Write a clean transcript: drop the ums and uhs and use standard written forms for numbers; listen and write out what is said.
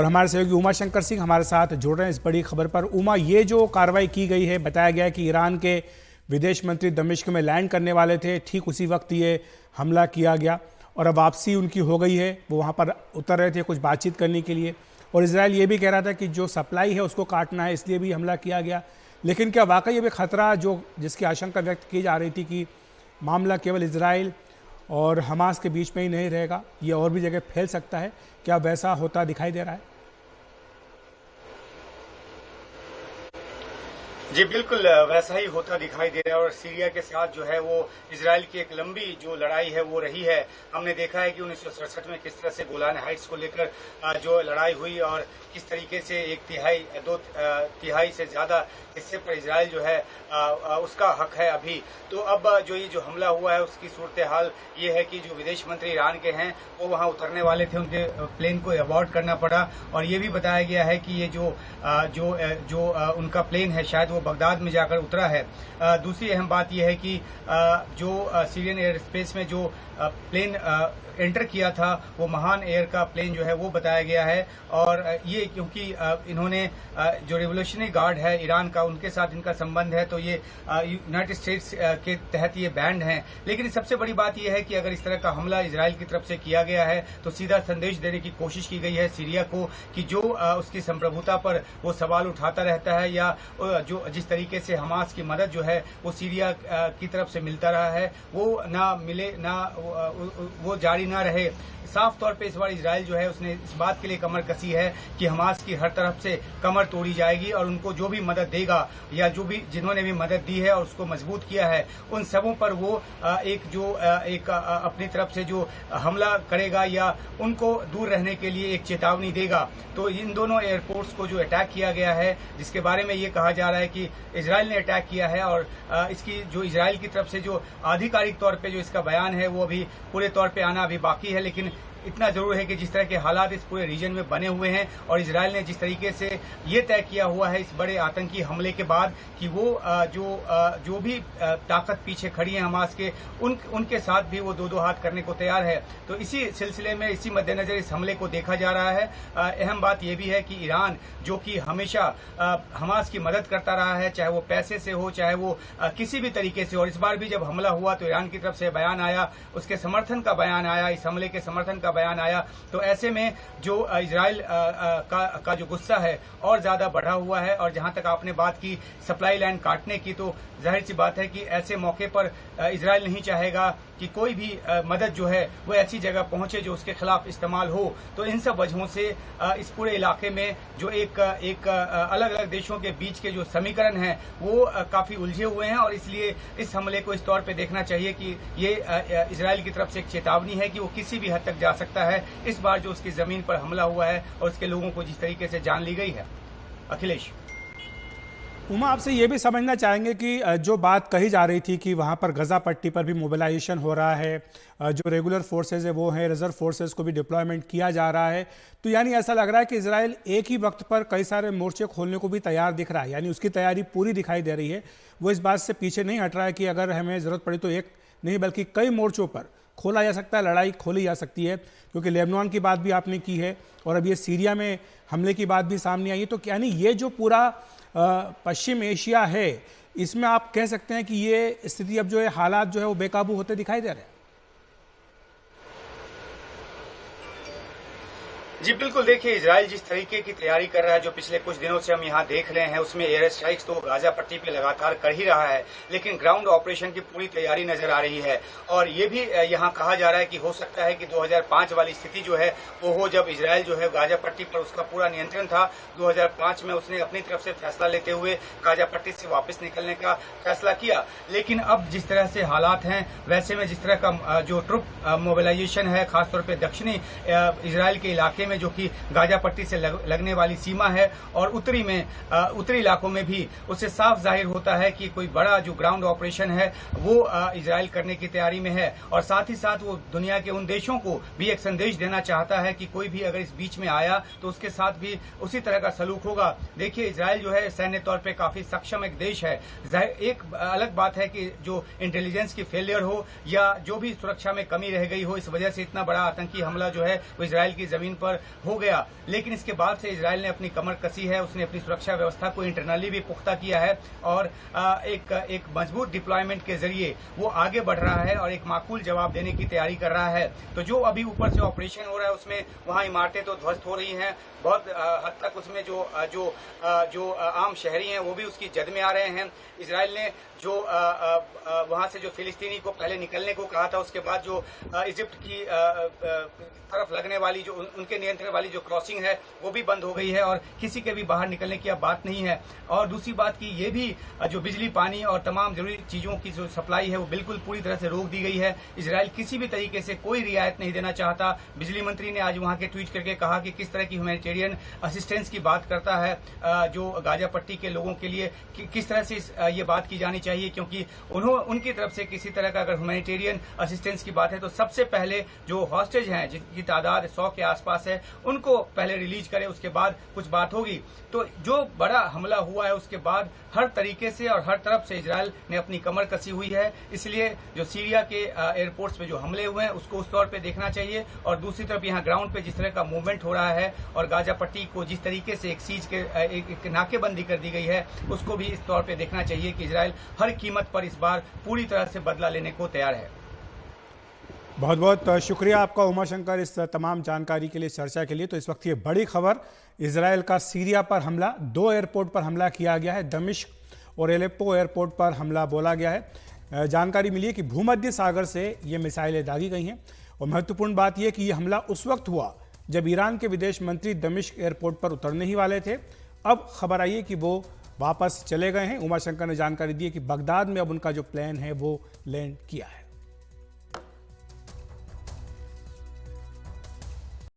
और हमारे सहयोगी उमा शंकर सिंह हमारे साथ जुड़ रहे हैं इस बड़ी खबर पर। उमा, ये जो कार्रवाई की गई है, बताया गया है कि ईरान के विदेश मंत्री दमिश्क में लैंड करने वाले थे, ठीक उसी वक्त ये हमला किया गया और अब वापसी उनकी हो गई है। वो वहाँ पर उतर रहे थे कुछ बातचीत करने के लिए और इजराइल ये भी कह रहा था कि जो सप्लाई है उसको काटना है, इसलिए भी हमला किया गया। लेकिन क्या वाकई ये भी खतरा जिसकी आशंका व्यक्त की जा रही थी कि मामला केवल इजराइल और हमास के बीच में ही नहीं रहेगा, ये और भी जगह फैल सकता है, क्या वैसा होता दिखाई दे रहा है? जी बिल्कुल वैसा ही होता दिखाई दे रहा है और सीरिया के साथ जो है वो इजराइल की एक लंबी जो लड़ाई है वो रही है। हमने देखा है कि 1967 में किस तरह से गोलान हाइट्स को लेकर जो लड़ाई हुई और किस तरीके से दो तिहाई से ज्यादा हिस्से पर इजराइल जो है उसका हक है अभी। तो अब जो हमला हुआ है उसकी सूरत हाल ये है कि जो विदेश मंत्री ईरान के हैं वो वहां उतरने वाले थे, उनके प्लेन को अबॉर्ट करना पड़ा और ये भी बताया गया है कि ये जो उनका प्लेन है शायद वो बगदाद में जाकर उतरा है। दूसरी अहम बात यह है कि जो सीरियन एयर स्पेस में जो प्लेन एंटर किया था वो महान एयर का प्लेन जो है वो बताया गया है और ये क्योंकि इन्होंने जो रिवोल्यूशनरी गार्ड है ईरान का उनके साथ इनका संबंध है तो ये यूनाइटेड स्टेट्स के तहत ये बैंड है। लेकिन सबसे बड़ी बात यह है कि अगर इस तरह का हमला इजराइल की तरफ से किया गया है तो सीधा संदेश देने की कोशिश की गई है सीरिया को कि जो उसकी संप्रभुता पर वो सवाल उठाता रहता है या जो जिस तरीके से हमास की मदद जो है वो सीरिया की तरफ से मिलता रहा है वो ना मिले ना वो जारी ना रहे। साफ तौर पे इस बार इजराइल जो है उसने इस बात के लिए कमर कसी है कि हमास की हर तरफ से कमर तोड़ी जाएगी और उनको जो भी मदद देगा या जिन्होंने भी मदद दी है और उसको मजबूत किया है उन सबों पर वो एक अपनी तरफ से जो हमला करेगा या उनको दूर रहने के लिए एक चेतावनी देगा। तो इन दोनों एयरपोर्ट्स को जो अटैक किया गया है जिसके बारे में ये कहा जा रहा है कि इजराइल ने अटैक किया है और इसकी जो इजराइल की तरफ से जो आधिकारिक तौर पे जो इसका बयान है वो अभी पूरे तौर पे आना अभी बाकी है। लेकिन इतना जरूर है कि जिस तरह के हालात इस पूरे रीजन में बने हुए हैं और इजराइल ने जिस तरीके से ये तय किया हुआ है इस बड़े आतंकी हमले के बाद कि वो जो भी ताकत पीछे खड़ी है हमास के उनके साथ भी वो दो हाथ करने को तैयार है। तो इसी सिलसिले में इसी मद्देनजर इस हमले को देखा जा रहा है। अहम बात यह भी है कि ईरान जो कि हमेशा हमास की मदद करता रहा है, चाहे वो पैसे से हो चाहे वो किसी भी तरीके से, और इस बार भी जब हमला हुआ तो ईरान की तरफ से बयान आया, उसके समर्थन का बयान आया, इस हमले के समर्थन का बयान आया। तो ऐसे में जो इजराइल का जो गुस्सा है और ज्यादा बढ़ा हुआ है और जहां तक आपने बात की सप्लाई लाइन काटने की, तो जाहिर सी बात है कि ऐसे मौके पर इजराइल नहीं चाहेगा कि कोई भी मदद जो है वो ऐसी जगह पहुंचे जो उसके खिलाफ इस्तेमाल हो। तो इन सब वजहों से इस पूरे इलाके में जो एक अलग अलग देशों के बीच के जो समीकरण हैं वो काफी उलझे हुए हैं और इसलिए इस हमले को इस तौर पे देखना चाहिए कि ये इजराइल की तरफ से एक चेतावनी है कि वो किसी भी हद तक जा सकता है इस बार जो उसकी जमीन पर हमला हुआ है और उसके लोगों को जिस तरीके से जान ली गई है। अखिलेश। उमा, आपसे ये भी समझना चाहेंगे कि जो बात कही जा रही थी कि वहाँ पर गजा पट्टी पर भी मोबिलाइजेशन हो रहा है, जो रेगुलर फोर्सेज है वो हैं, रिजर्व फोर्सेज को भी डिप्लॉयमेंट किया जा रहा है, तो यानी ऐसा लग रहा है कि इजराइल एक ही वक्त पर कई सारे मोर्चे खोलने को भी तैयार दिख रहा है, यानी उसकी तैयारी पूरी दिखाई दे रही है। वो इस बात से पीछे नहीं हट रहा है कि अगर हमें ज़रूरत पड़ी तो एक नहीं बल्कि कई मोर्चों पर खोला जा सकता है, लड़ाई खोली जा सकती है। क्योंकि लेबनान की बात भी आपने की है और अब ये सीरिया में हमले की बात भी सामने आई है। तो यानी ये जो पूरा पश्चिम एशिया है इसमें आप कह सकते हैं कि ये स्थिति अब जो है हालात जो है वो बेकाबू होते दिखाई दे रहे हैं। जी बिल्कुल, देखिए इजराइल जिस तरीके की तैयारी कर रहा है जो पिछले कुछ दिनों से हम यहाँ देख रहे हैं उसमें एयर स्ट्राइक्स तो गाजा पट्टी पे लगातार कर ही रहा है, लेकिन ग्राउंड ऑपरेशन की पूरी तैयारी नजर आ रही है। और ये भी यहाँ कहा जा रहा है कि हो सकता है कि 2005 वाली स्थिति जो है वो हो जब इजराइल जो है गाजा पट्टी पर उसका पूरा नियंत्रण था। 2005 में उसने अपनी तरफ से फैसला लेते हुए गाजा पट्टी से वापस निकलने का फैसला किया। लेकिन अब जिस तरह से हालात हैं वैसे में जिस तरह का जो ट्रुप मोबिलाइजेशन है खासतौर पर दक्षिणी इजराइल के इलाके में जो कि गाजा पट्टी से लगने वाली सीमा है और उत्तरी इलाकों में भी, उससे साफ जाहिर होता है कि कोई बड़ा जो ग्राउंड ऑपरेशन है वो इजराइल करने की तैयारी में है। और साथ ही साथ वो दुनिया के उन देशों को भी एक संदेश देना चाहता है कि कोई भी अगर इस बीच में आया तो उसके साथ भी उसी तरह का सलूक होगा। देखिए इजराइल जो है सैन्य तौर पर काफी सक्षम एक देश है। एक अलग बात है कि जो इंटेलिजेंस की फेलियर हो या जो भी सुरक्षा में कमी रह गई हो, इस वजह से इतना बड़ा आतंकी हमला जो है वो इजराइल की जमीन पर हो गया, लेकिन इसके बाद से इजराइल ने अपनी कमर कसी है, उसने अपनी सुरक्षा व्यवस्था को इंटरनली भी पुख्ता किया है और एक मजबूत डिप्लॉयमेंट के जरिए वो आगे बढ़ रहा है और एक माकूल जवाब देने की तैयारी कर रहा है। तो जो अभी ऊपर से ऑपरेशन हो रहा है उसमें वहां इमारतें तो ध्वस्त हो रही हैं, बहुत हद तक उसमें जो आम शहरी हैं वो भी उसकी जद में आ रहे हैं। इजराइल ने जो वहां से जो फिलिस्तीनी को पहले निकलने को कहा था, उसके बाद जो इजिप्ट की तरफ लगने वाली जो उनके नियंत्रण वाली जो क्रॉसिंग है वो भी बंद हो गई है और किसी के भी बाहर निकलने की अब बात नहीं है। और दूसरी बात की ये भी जो बिजली, पानी और तमाम जरूरी चीजों की जो सप्लाई है वो बिल्कुल पूरी तरह से रोक दी गई है। इजराइल किसी भी तरीके से कोई रियायत नहीं देना चाहता। बिजली मंत्री ने आज वहां के ट्वीट करके कहा कि किस तरह की ह्यूमैनिटेरियन असिस्टेंस की बात करता है जो गाजा पट्टी के लोगों के लिए, किस तरह से ये बात की जानी चाहिए, क्योंकि उनकी तरफ से किसी तरह का अगर ह्यूमैनिटेरियन असिस्टेंस की बात है तो सबसे पहले जो हॉस्टेज हैं जिनकी तादाद 100 के आसपास है उनको पहले रिलीज करे, उसके बाद कुछ बात होगी। तो जो बड़ा हमला हुआ है उसके बाद हर तरीके से और हर तरफ से इजराइल ने अपनी कमर कसी हुई है, इसलिए जो सीरिया के एयरपोर्ट्स पे जो हमले हुए हैं उसको उस तौर पे देखना चाहिए और दूसरी तरफ यहाँ ग्राउंड पे जिस तरह का मूवमेंट हो रहा है और गाजा पट्टी को जिस तरीके से एक सीज के एक नाकेबंदी कर दी गई है उसको भी इस तौर पे देखना चाहिए कि इजराइल हर कीमत पर इस बार पूरी तरह से बदला लेने को तैयार है। बहुत बहुत शुक्रिया आपका उमाशंकर इस तमाम जानकारी के लिए, चर्चा के लिए। तो इस वक्त ये बड़ी खबर, इजराइल का सीरिया पर हमला, 2 एयरपोर्ट पर हमला किया गया है, दमिश्क और एलेप्पो एयरपोर्ट पर हमला बोला गया है। जानकारी मिली है कि भूमध्य सागर से ये मिसाइलें दागी गई हैं और महत्वपूर्ण बात यह कि यह हमला उस वक्त हुआ जब ईरान के विदेश मंत्री दमिश्क एयरपोर्ट पर उतरने ही वाले थे। अब खबर आई है कि वो वापस चले गए हैं। उमाशंकर ने जानकारी दी है कि बगदाद में अब उनका जो प्लान है वो लैंड किया है।